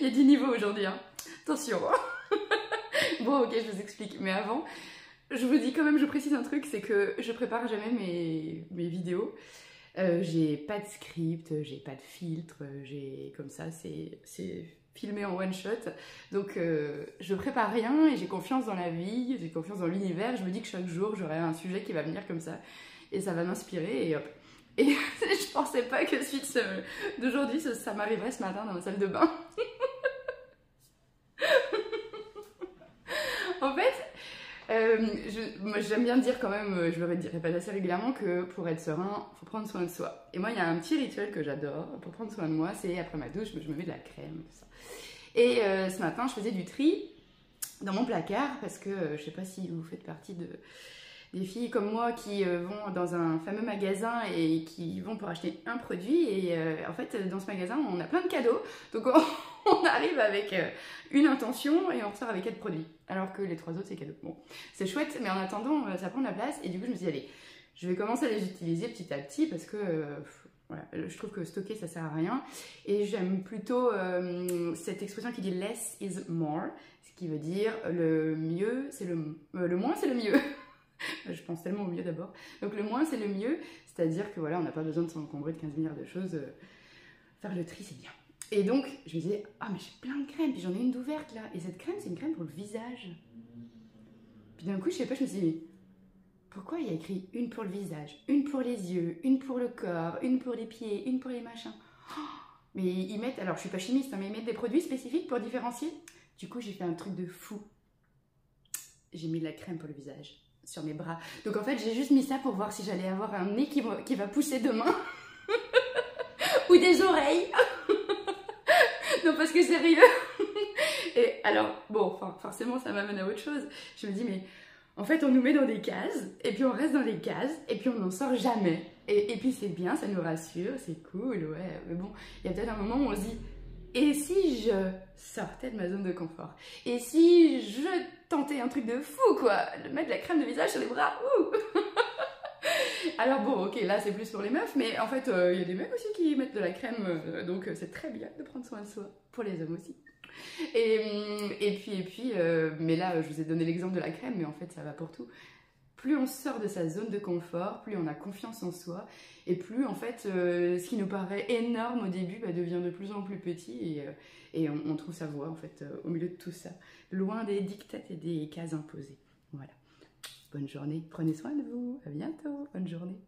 y a 10 niveaux aujourd'hui, hein. Attention. Bon, ok, je vous explique. Mais avant, je vous dis quand même, je précise un truc, c'est que je prépare jamais mes vidéos. J'ai pas de script, j'ai pas de filtre, j'ai comme ça, c'est filmé en one shot. Donc je prépare rien et j'ai confiance dans la vie, j'ai confiance dans l'univers. Je me dis que chaque jour j'aurai un sujet qui va venir comme ça et ça va m'inspirer et hop. Et je pensais pas que suite d'aujourd'hui ça m'arriverait ce matin dans ma salle de bain. En fait, moi j'aime bien dire quand même, je le répète assez régulièrement que pour être serein, il faut prendre soin de soi. Et moi il y a un petit rituel que j'adore pour prendre soin de moi, c'est après ma douche, je me mets de la crème, tout ça. Et ce matin je faisais du tri dans mon placard parce que je sais pas si vous faites partie des filles comme moi qui vont dans un fameux magasin et qui vont pour acheter un produit et en fait dans ce magasin on a plein de cadeaux donc on arrive avec une intention et on ressort avec 4 produits alors que les 3 autres c'est cadeau. Bon c'est chouette mais en attendant ça prend de la place et du coup je me suis dit allez je vais commencer à les utiliser petit à petit parce que voilà, je trouve que stocker ça sert à rien et j'aime plutôt cette expression qui dit less is more, ce qui veut dire le mieux c'est le moins c'est le mieux. Je pense tellement au mieux d'abord. Donc le moins c'est le mieux, c'est-à-dire que voilà, on n'a pas besoin de s'encombrer de 15 milliards de choses. Faire le tri c'est bien. Et donc je me disais, ah mais j'ai plein de crèmes, puis j'en ai une d'ouverte là. Et cette crème c'est une crème pour le visage. Puis d'un coup je sais pas, je me suis dit, mais pourquoi il y a écrit une pour le visage, une pour les yeux, une pour le corps, une pour les pieds, une pour les machins. Oh, mais ils mettent, alors je suis pas chimiste, hein, mais ils mettent des produits spécifiques pour différencier. Du coup j'ai fait un truc de fou. J'ai mis de la crème pour le visage sur mes bras. Donc en fait j'ai juste mis ça pour voir si j'allais avoir un nez qui va pousser demain. Ou des oreilles. Non parce que sérieux. Et alors bon forcément ça m'amène à autre chose. Je me dis mais en fait on nous met dans des cases et puis on reste dans les cases et puis on n'en sort jamais. Et puis c'est bien, ça nous rassure, c'est cool, ouais. Mais bon, il y a peut-être un moment où on se dit et si je sortais de ma zone de confort? Et si je tentais un truc de fou, quoi? De mettre de la crème de visage sur les bras, ouh. Alors bon, ok, là c'est plus pour les meufs, mais en fait, il y a des mecs aussi qui mettent de la crème, donc c'est très bien de prendre soin de soi, pour les hommes aussi. Et puis, mais là, je vous ai donné l'exemple de la crème, mais en fait, ça va pour tout. Plus on sort de sa zone de confort, plus on a confiance en soi, et plus en fait, ce qui nous paraît énorme au début devient de plus en plus petit, et on trouve sa voie en fait au milieu de tout ça, loin des dictates et des cases imposées. Voilà. Bonne journée, prenez soin de vous, à bientôt, bonne journée.